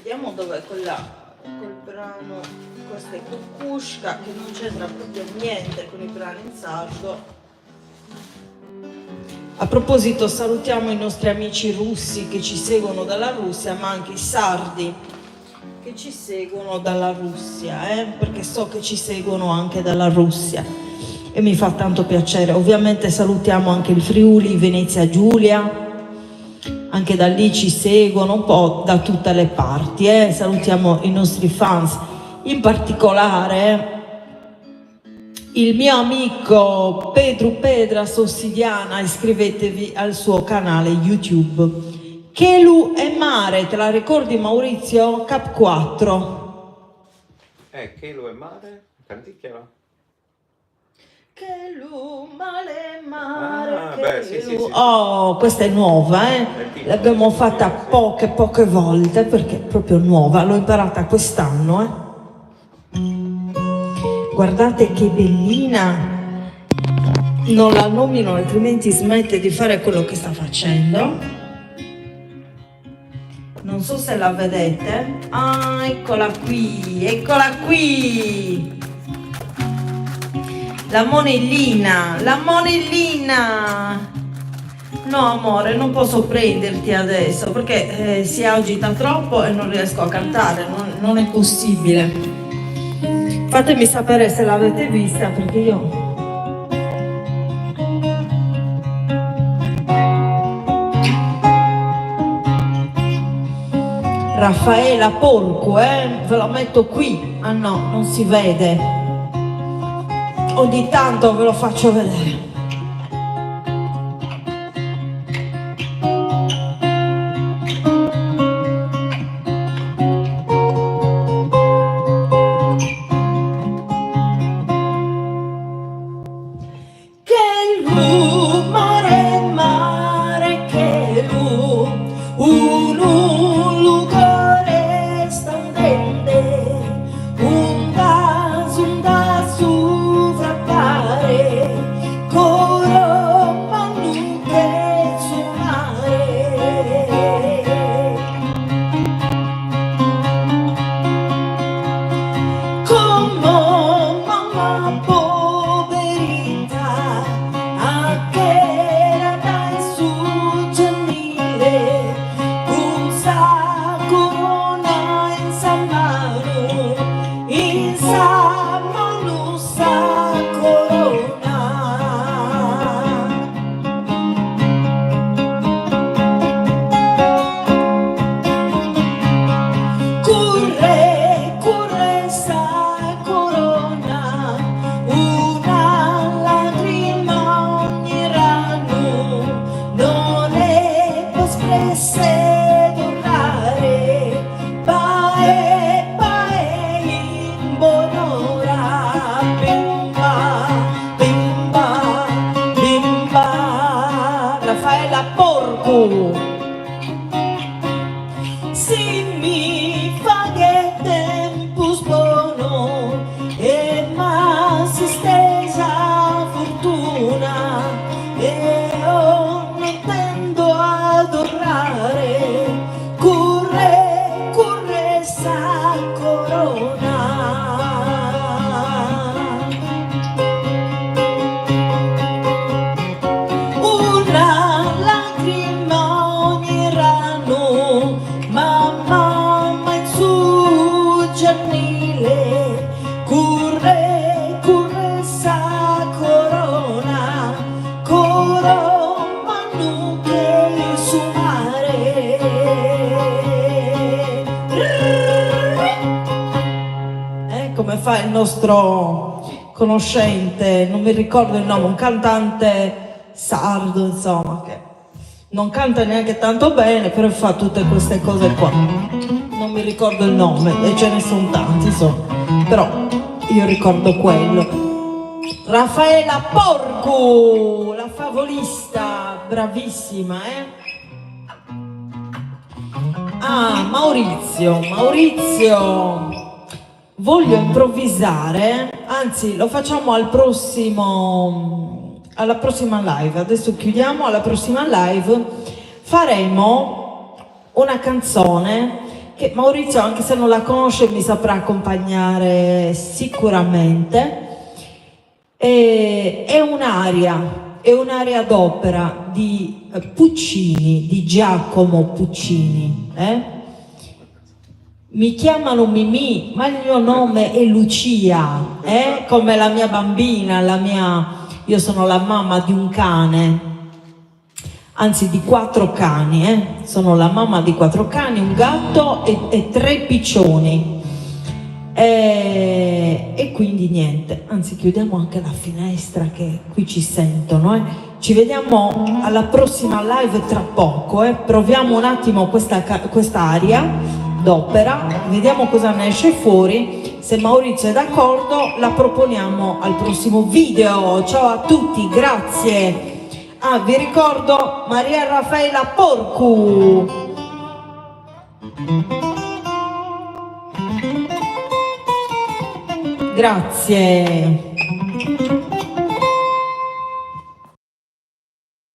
Vediamo dov'è quella col brano. Questa è Kukushka, che non c'entra proprio niente con i brani in sardo. A proposito, salutiamo i nostri amici russi che ci seguono dalla Russia, ma anche i sardi che ci seguono dalla Russia, perché so che ci seguono anche dalla Russia e mi fa tanto piacere. Ovviamente salutiamo anche il Friuli, Venezia Giulia, anche da lì ci seguono un po' da tutte le parti, salutiamo i nostri fans, in particolare il mio amico Pedra Sossidiana, iscrivetevi al suo canale YouTube. Chelu e Mare, te la ricordi Maurizio? Cap 4. Chelu e Mare? Canticchiala. Chelu, mare, beh, sì. Oh, questa è nuova, l'abbiamo fatta poche volte perché è proprio nuova, l'ho imparata quest'anno, Guardate che bellina, non la nomino altrimenti smette di fare quello che sta facendo. Non so se la vedete. Ah, eccola qui. La monellina. No amore, non posso prenderti adesso perché si agita troppo e non riesco a cantare, non è possibile. Fatemi sapere se l'avete vista perché io... Raffaella Porco, ve la metto qui. Ah no, non si vede. Ogni tanto ve lo faccio vedere. Come fa il nostro conoscente, non mi ricordo il nome, un cantante sardo, insomma, che non canta neanche tanto bene, però fa tutte queste cose qua. Non mi ricordo il nome, e ce ne sono tanti, insomma, però io ricordo quello. Raffaella Porco, la favolista, bravissima, Ah, Maurizio, voglio improvvisare, anzi lo facciamo alla prossima live, adesso chiudiamo, alla prossima live faremo una canzone che Maurizio, anche se non la conosce, mi saprà accompagnare sicuramente. È un'aria d'opera di Puccini, di Giacomo Puccini. Mi chiamano Mimì, ma il mio nome è Lucia, come la mia bambina, io sono la mamma di un cane, anzi di 4 cani, sono la mamma di 4 cani, un gatto e 3 piccioni. E quindi niente, anzi chiudiamo anche la finestra che qui ci sentono. Ci vediamo alla prossima live tra poco, proviamo un attimo questa aria d'opera, vediamo cosa ne esce fuori. Se Maurizio è d'accordo la proponiamo al prossimo video. Ciao a tutti, grazie. Vi ricordo Maria Raffaela Porcu. Grazie.